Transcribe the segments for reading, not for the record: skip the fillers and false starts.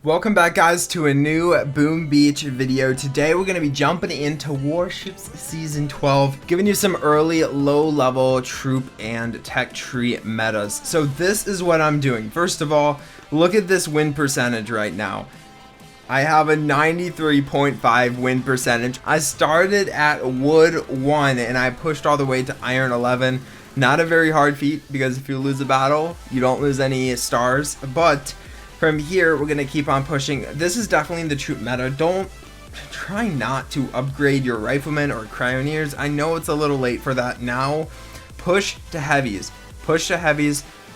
Welcome back, guys, to a new Boom Beach video. Today we're going to be jumping into Warships Season 12, giving you some early low-level troop and tech tree metas. So this is what I'm doing. First of all, look at this win percentage right now. I have a 93.5 win percentage. I started at Wood 1 and I pushed all the way to Iron 11. Not a very hard feat, because if you lose a battle, you don't lose any stars. But from here, we're going to keep on pushing. This is definitely the troop meta. Try not to upgrade your riflemen or cryoneers. I know it's a little late for that now. Push to heavies.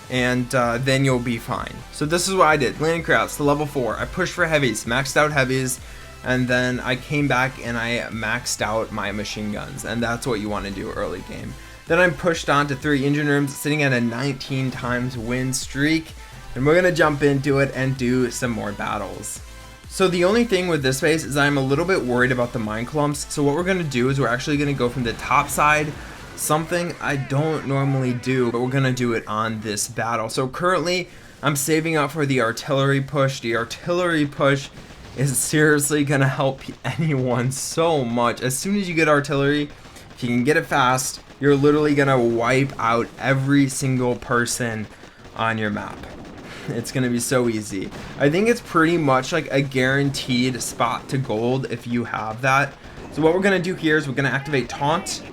And then you'll be fine. So this is what I did. Landing crafts to level 4. I pushed for heavies, maxed out heavies, and then I came back and I maxed out my machine guns. And that's what you want to do early game. Then I pushed on to 3 engine rooms, sitting at a 19 times win streak. And we're gonna jump into it and do some more battles. So the only thing with this phase is I'm a little bit worried about the mine clumps. So what we're gonna do is we're actually gonna go from the top side, something I don't normally do, but we're gonna do it on this battle. So currently I'm saving up for the artillery push. The artillery push is seriously gonna help anyone so much. As soon as you get artillery, if you can get it fast, you're literally gonna wipe out every single person on your map. It's gonna be so easy. I think it's pretty much like a guaranteed spot to gold if you have that. So what we're gonna do here is we're gonna activate taunt,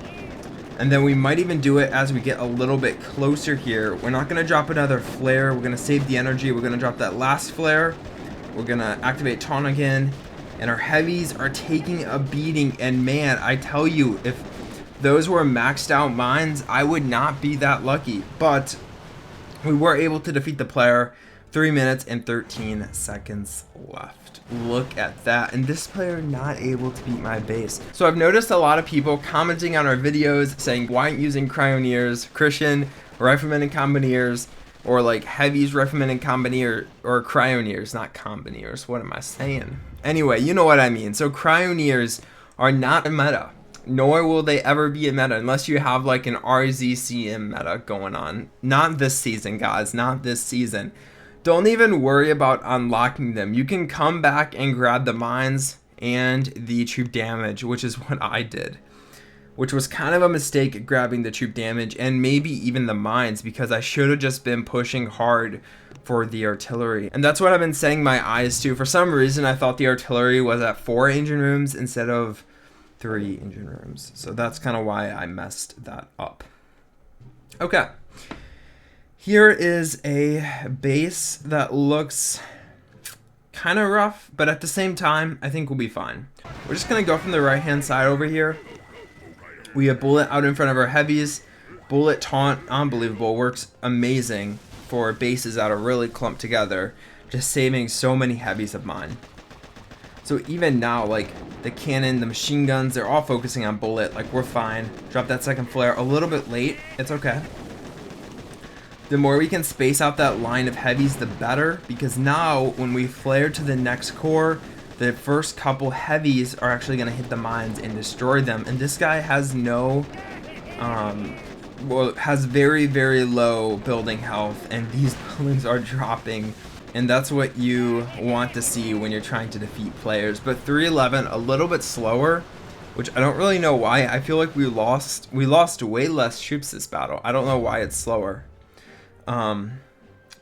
and then we might even do it as we get a little bit closer here. We're not gonna drop another flare. We're gonna save the energy. We're gonna drop that last flare. We're gonna activate taunt again, and our heavies are taking a beating. And man, I tell you, if those were maxed out mines, I would not be that lucky. But we were able to defeat the player. 3 minutes and 13 seconds left. Look at that. And this player not able to beat my base. So I've noticed a lot of people commenting on our videos saying, why aren't you using cryoneers, Christian, riflemen and combineers, or like heavies, riflemen and combineer, or cryoneers, not combineers. What am I saying? Anyway, you know what I mean. So cryoneers are not a meta, nor will they ever be a meta unless you have like an RZCM meta going on. Not this season, guys, not this season. Don't even worry about unlocking them. You can come back and grab the mines and the troop damage, which is what I did. Which was kind of a mistake, grabbing the troop damage and maybe even the mines, because I should have just been pushing hard for the artillery. And that's what I've been setting my eyes to. For some reason, I thought the artillery was at 4 engine rooms instead of 3 engine rooms. So that's kind of why I messed that up. Okay. Here is a base that looks kind of rough, but at the same time, I think we'll be fine. We're just going to go from the right-hand side over here. We have bullet out in front of our heavies. Bullet taunt, unbelievable, works amazing for bases that are really clumped together, just saving so many heavies of mine. So even now, like the cannon, the machine guns, they're all focusing on bullet. Like, we're fine. Drop that second flare a little bit late. It's okay. The more we can space out that line of heavies, the better, because now when we flare to the next core, the first couple heavies are actually going to hit the mines and destroy them. And this guy has has very, very low building health, and these buildings are dropping. And that's what you want to see when you're trying to defeat players. But 311, a little bit slower, which I don't really know why. I feel like we lost way less troops this battle. I don't know why it's slower.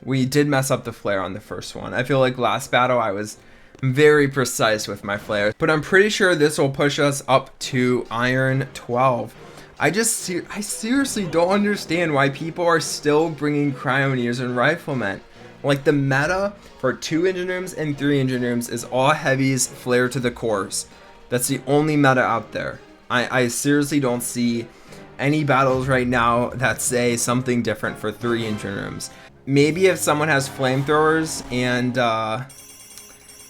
We did mess up the flare on the first one. I feel like last battle I was very precise with my flare, but I'm pretty sure this will push us up to Iron 12. I seriously don't understand why people are still bringing cryoneers and riflemen. Like, the meta for 2 engine rooms and 3 engine rooms is all heavies, flare to the cores. That's the only meta out there. I seriously don't see any battles right now that say something different for 3 engine rooms. Maybe if someone has flamethrowers and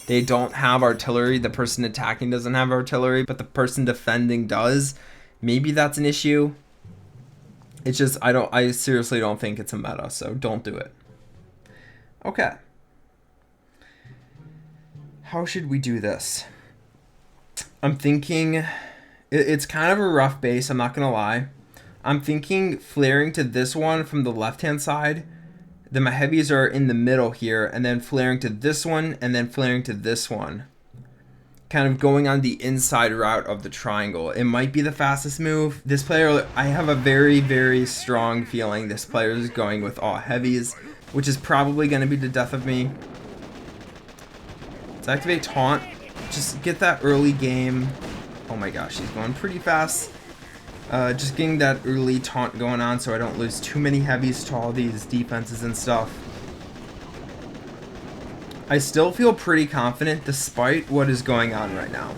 they don't have artillery, the person attacking doesn't have artillery, but the person defending does, maybe that's an issue. It's just, I seriously don't think it's a meta, so don't do it. Okay. How should we do this? I'm thinking it's kind of a rough base, I'm not gonna lie. I'm thinking flaring to this one from the left hand side, Then my heavies are in the middle here, and then flaring to this one, and then flaring to this one. Kind of going on the inside route of the triangle. It might be the fastest move. This player, I have a very, very strong feeling this player is going with all heavies, which is probably going to be the death of me. Let's activate taunt. Just get that early game. Oh my gosh, he's going pretty fast. Just getting that early taunt going on so I don't lose too many heavies to all these defenses and stuff. I still feel pretty confident despite what is going on right now.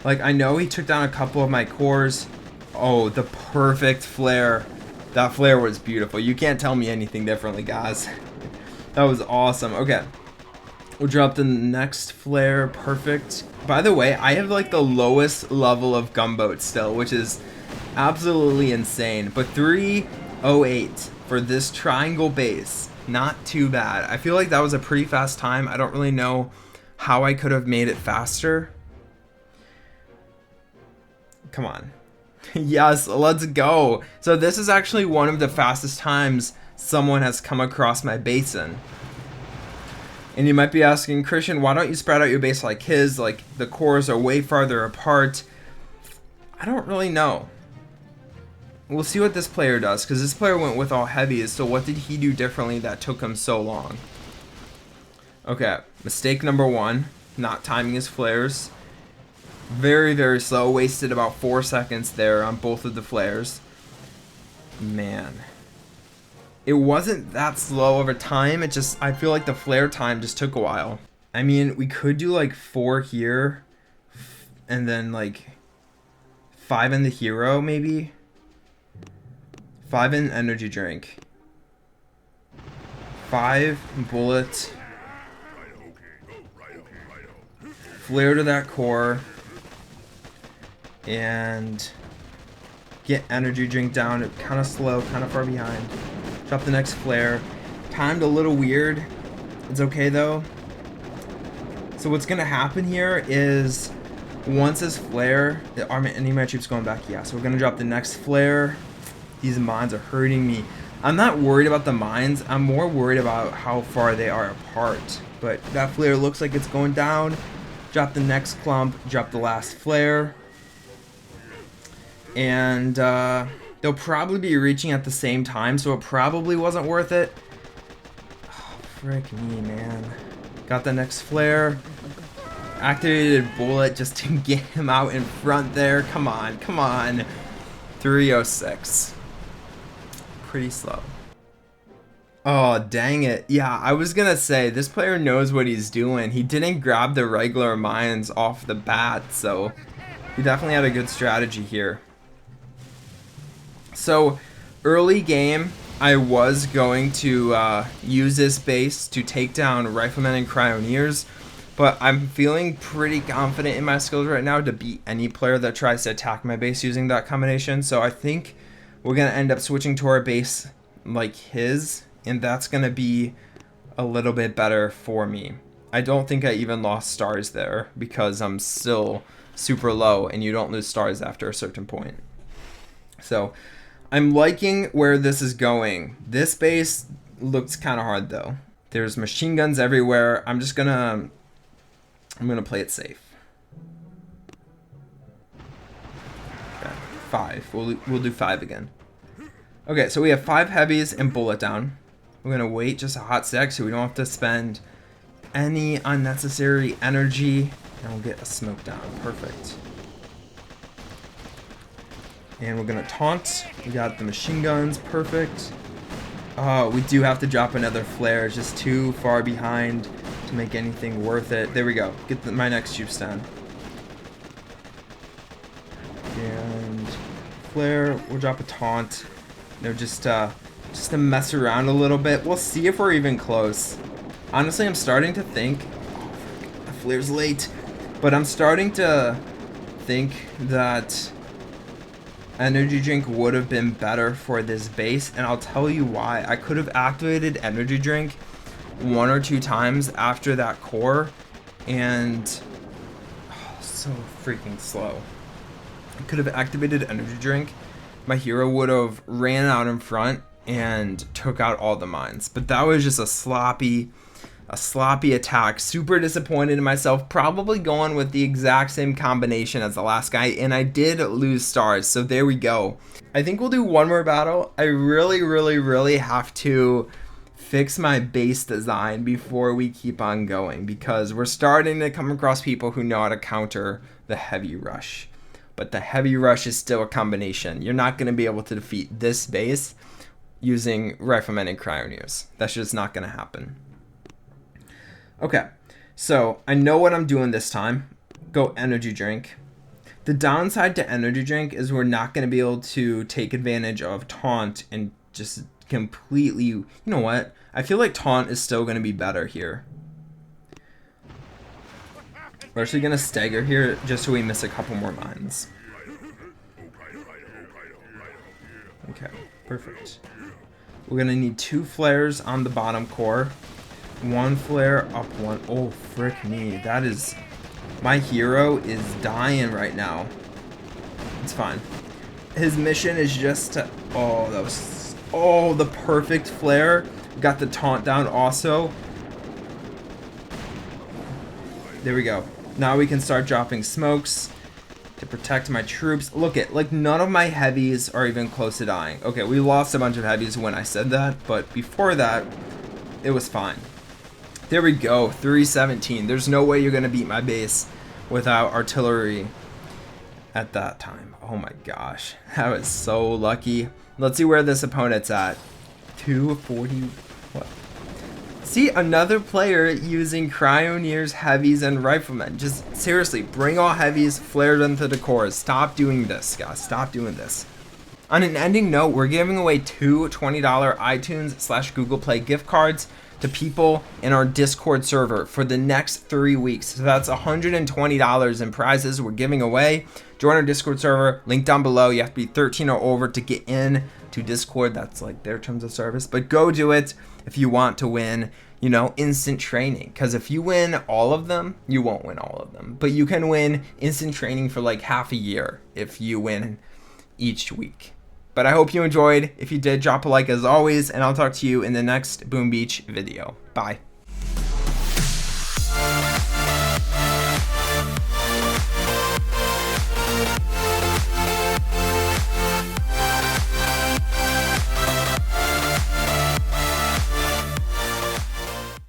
Like, I know he took down a couple of my cores. Oh, the perfect flare. That flare was beautiful. You can't tell me anything differently, guys. That was awesome. Okay. We'll drop the next flare. Perfect. By the way, I have like the lowest level of gunboat still, which is absolutely insane. But 308 for this triangle base. Not too bad. I feel like that was a pretty fast time. I don't really know how I could have made it faster. Come on. Yes, let's go. So this is actually one of the fastest times someone has come across my basin. And you might be asking, Christian, why don't you spread out your base like his? Like, the cores are way farther apart. I don't really know. We'll see what this player does, because this player went with all heavies, so what did he do differently that took him so long? Okay, mistake number one, not timing his flares. Very, very slow, wasted about 4 seconds there on both of the flares. Man. It wasn't that slow over time, it just, I feel like the flare time just took a while. I mean, we could do like 4 here, and then like 5 in the hero, maybe? 5 in energy drink. 5 bullet. Flare to that core. And get energy drink down. Kind of slow, kind of far behind. Drop the next flare. Timed a little weird. It's okay though. So what's gonna happen here is once this flare, are any of my troops going back? Yeah, so we're gonna drop the next flare. These mines are hurting me. I'm not worried about the mines. I'm more worried about how far they are apart. But that flare looks like it's going down. Drop the next clump. Drop the last flare. And they'll probably be reaching at the same time, so it probably wasn't worth it. Oh, frick me, man. Got the next flare. Activated bullet just to get him out in front there. Come on, come on. 306. Pretty slow. Oh, dang it. Yeah, I was gonna say, this player knows what he's doing. He didn't grab the regular mines off the bat, so he definitely had a good strategy here. So, early game, I was going to use this base to take down Riflemen and Cryoneers, but I'm feeling pretty confident in my skills right now to beat any player that tries to attack my base using that combination, so I think we're going to end up switching to our base like his, and that's going to be a little bit better for me. I don't think I even lost stars there because I'm still super low and you don't lose stars after a certain point. So I'm liking where this is going. This base looks kind of hard though. There's machine guns everywhere. I'm gonna play it safe. Okay, 5. We'll do 5 again. Okay, so we have 5 heavies and bullet down. We're gonna wait just a hot sec so we don't have to spend any unnecessary energy, and we'll get a smoke down. Perfect. And we're gonna taunt. We got the machine guns. Perfect. Oh, we do have to drop another flare. It's just too far behind to make anything worth it. There we go. Get my next troops down. And flare. We'll drop a taunt. You know, just to mess around a little bit. We'll see if we're even close. Honestly, I'm starting to think. Oh, the flare's late, but I'm starting to think that energy drink would have been better for this base, and I'll tell you why. I could have activated energy drink 1 or 2 times after that core, and so freaking slow. I could have activated energy drink. My hero would have ran out in front, and took out all the mines. But that was just a sloppy attack. Super disappointed in myself, probably going with the exact same combination as the last guy, and I did lose stars, so there we go. I think we'll do one more battle. I really have to fix my base design before we keep on going, because we're starting to come across people who know how to counter the heavy rush. But the heavy rush is still a combination. You're not going to be able to defeat this base using Riflemen and Cryoneers. That's just not going to happen. Okay, so I know what I'm doing this time. Go energy drink. The downside to energy drink is we're not going to be able to take advantage of taunt and just completely, you know what? I feel like taunt is still going to be better here. We're actually going to stagger here just so we miss a couple more mines. Okay, perfect. We're going to need 2 flares on the bottom core. 1 flare up 1. Oh, frick me. That is... My hero is dying right now. It's fine. His mission is just to... Oh, that was... Oh, the perfect flare. Got the taunt down also. There we go. Now we can start dropping smokes to protect my troops. Look at, like, none of my heavies are even close to dying. Okay, we lost a bunch of heavies when I said that, but before that, it was fine. There we go, 317. There's no way you're going to beat my base without artillery at that time. Oh my gosh, that was so lucky. Let's see where this opponent's at. 240. What? See, another player using Cryoneers, heavies, and riflemen. Just seriously, bring all heavies, flare them to the cores. Stop doing this, guys. Stop doing this. On an ending note, we're giving away 2 $20 iTunes/Google Play gift cards to people in our Discord server for the next 3 weeks. So that's $120 in prizes we're giving away. Join our Discord server, link down below. You have to be 13 or over to get in to Discord. That's like their terms of service, but go do it if you want to win, you know, instant training. Because if you win all of them, you won't win all of them, but you can win instant training for like half a year if you win each week. But I hope you enjoyed. If you did, drop a like as always, and I'll talk to you in the next Boom Beach video. Bye.